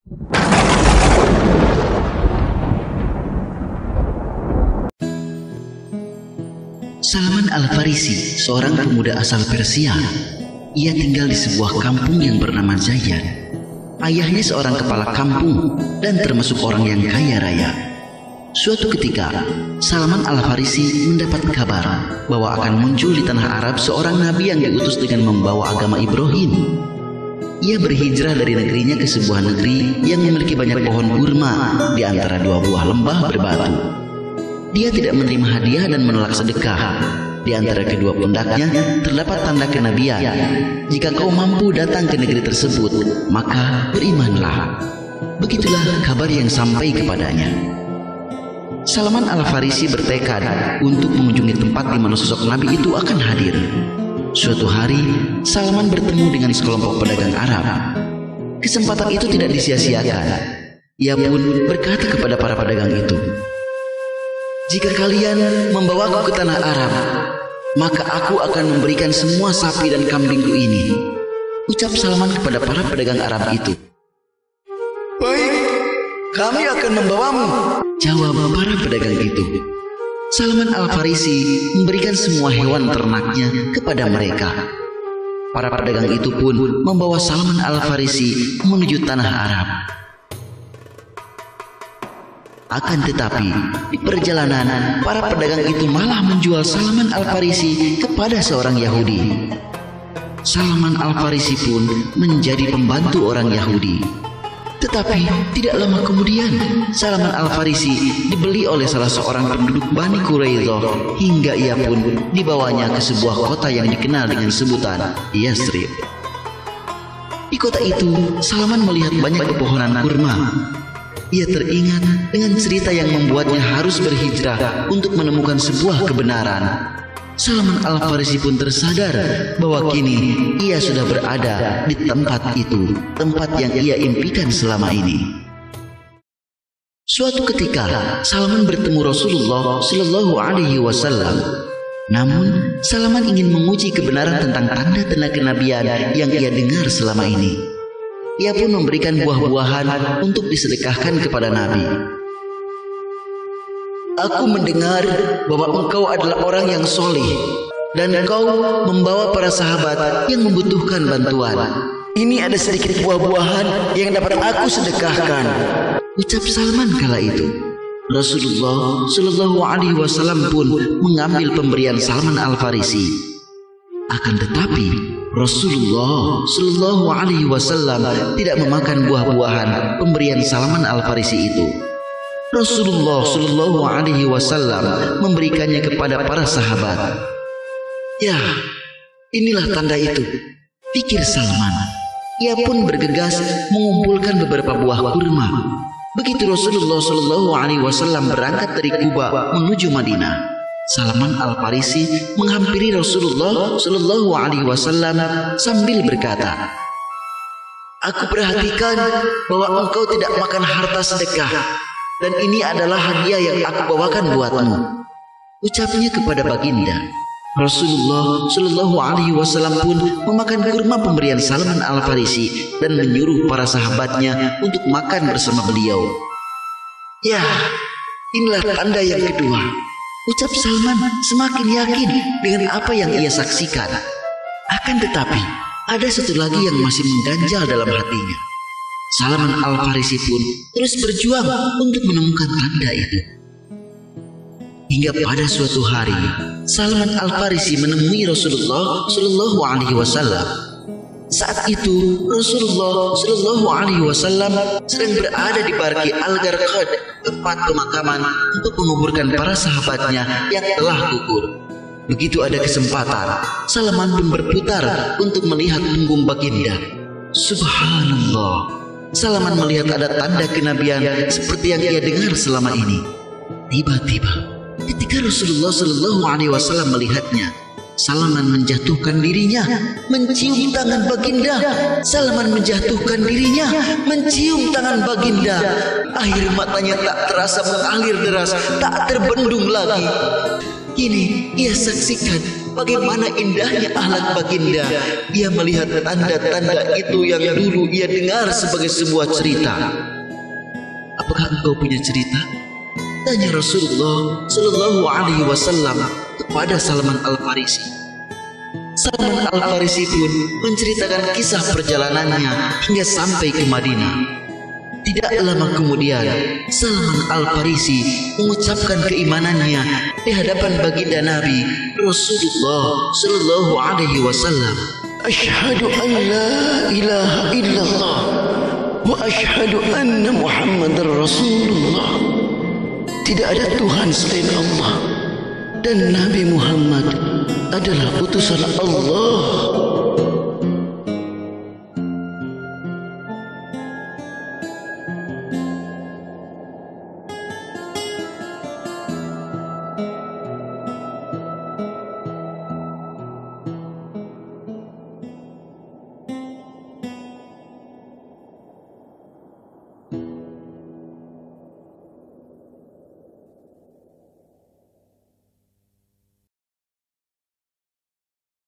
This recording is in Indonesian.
Salman Al-Farisi, seorang pemuda asal Persia. Ia tinggal di sebuah kampung yang bernama Zayan. Ayahnya seorang kepala kampung dan termasuk orang yang kaya raya. Suatu ketika, Salman Al-Farisi mendapat kabar bahwa akan muncul di tanah Arab seorang nabi yang diutus dengan membawa agama Ibrahim. Ia berhijrah dari negerinya ke sebuah negeri yang memiliki banyak pohon kurma di antara dua buah lembah berbatu. Dia tidak menerima hadiah dan menolak sedekah. Di antara kedua pundaknya terdapat tanda kenabian. Jika kau mampu datang ke negeri tersebut, maka berimanlah. Begitulah kabar yang sampai kepadanya. Salman Al-Farisi bertekad untuk mengunjungi tempat di mana sosok Nabi itu akan hadir. Suatu hari, Salman bertemu dengan sekelompok pedagang Arab. Kesempatan itu tidak disia-siakan. Ia pun berkata kepada para pedagang itu, "Jika kalian membawaku ke tanah Arab, maka aku akan memberikan semua sapi dan kambingku ini." Ucap Salman kepada para pedagang Arab itu. "Baik, kami akan membawamu," jawab para pedagang itu. Salman Al-Farisi memberikan semua hewan ternaknya kepada mereka. Para pedagang itu pun membawa Salman Al-Farisi menuju tanah Arab. Akan tetapi, di perjalanan, para pedagang itu malah menjual Salman Al-Farisi kepada seorang Yahudi. Salman Al-Farisi pun menjadi pembantu orang Yahudi. Tetapi tidak lama kemudian, Salman Al-Farisi dibeli oleh salah seorang penduduk Bani Quraidah hingga ia pun dibawanya ke sebuah kota yang dikenal dengan sebutan Yathrib. Di kota itu, Salman melihat banyak pepohonan kurma. Ia teringat dengan cerita yang membuatnya harus berhijrah untuk menemukan sebuah kebenaran. Salman Al-Farisi pun tersadar bahwa kini ia sudah berada di tempat itu, tempat yang ia impikan selama ini. Suatu ketika, Salman bertemu Rasulullah Shallallahu Alaihi Wasallam. Namun, Salman ingin menguji kebenaran tentang tanda-tanda kenabian yang ia dengar selama ini. Ia pun memberikan buah-buahan untuk disedekahkan kepada Nabi. "Aku mendengar bahwa engkau adalah orang yang soleh dan engkau membawa para sahabat yang membutuhkan bantuan. Ini ada sedikit buah-buahan yang dapat aku sedekahkan," ucap Salman kala itu. Rasulullah Shallallahu Alaihi Wasallam pun mengambil pemberian Salman Al-Farisi. Akan tetapi, Rasulullah Shallallahu Alaihi Wasallam tidak memakan buah-buahan pemberian Salman Al-Farisi itu. Rasulullah Shallallahu Alaihi Wasallam memberikannya kepada para sahabat. "Ya, inilah tanda itu," pikir Salman. Ia pun bergegas mengumpulkan beberapa buah kurma. Begitu Rasulullah Shallallahu Alaihi Wasallam berangkat dari Kuba menuju Madinah, Salman Al-Farisi menghampiri Rasulullah Shallallahu Alaihi Wasallam sambil berkata, "Aku perhatikan bahwa engkau tidak makan harta sedekah, dan ini adalah hadiah yang aku bawakan buatmu," ucapnya kepada baginda. Rasulullah Shallallahu Alaihi Wasallam pun memakan kurma pemberian Salman Al-Farisi dan menyuruh para sahabatnya untuk makan bersama beliau. "Ya, inilah tanda yang kedua," ucap Salman semakin yakin dengan apa yang ia saksikan. Akan tetapi, ada satu lagi yang masih mengganjal dalam hatinya. Salman Al-Farisi pun terus berjuang untuk menemukan tanda itu. Hingga pada suatu hari, Salman Al-Farisi menemui Rasulullah Shallallahu Alaihi Wasallam. Saat itu, Rasulullah Shallallahu Alaihi Wasallam sedang berada di Barqi Al-Gharqad, tempat pemakaman untuk menguburkan para sahabatnya yang telah gugur. Begitu ada kesempatan, Salman pun berputar untuk melihat punggung baginda. Subhanallah, Salman melihat ada tanda kenabian seperti yang ia dengar selama ini. Tiba-tiba, ketika Rasulullah Shallallahu Alaihi Wasallam melihatnya, Salman menjatuhkan dirinya, mencium tangan baginda. Salman menjatuhkan dirinya, mencium tangan baginda. Air matanya tak terasa mengalir deras, tak terbendung lagi. Kini ia saksikan bagaimana indahnya akhlak baginda. Ia melihat tanda-tanda itu yang dulu ia dengar sebagai sebuah cerita. Apakah engkau punya cerita? Tanya Rasulullah Sallallahu Alaihi Wasallam kepada Salman Al-Farisi. Salman Al-Farisi pun menceritakan kisah perjalanannya hingga sampai ke Madinah. Tidak lama kemudian, Salman Al-Farisi mengucapkan keimanannya di hadapan baginda Nabi Rasulullah Sallallahu Alaihi Wasallam. Asyhadu an la ilaha illallah wa asyhadu anna Muhammadar Rasulullah. Tidak ada Tuhan selain Allah dan Nabi Muhammad adalah utusan Allah.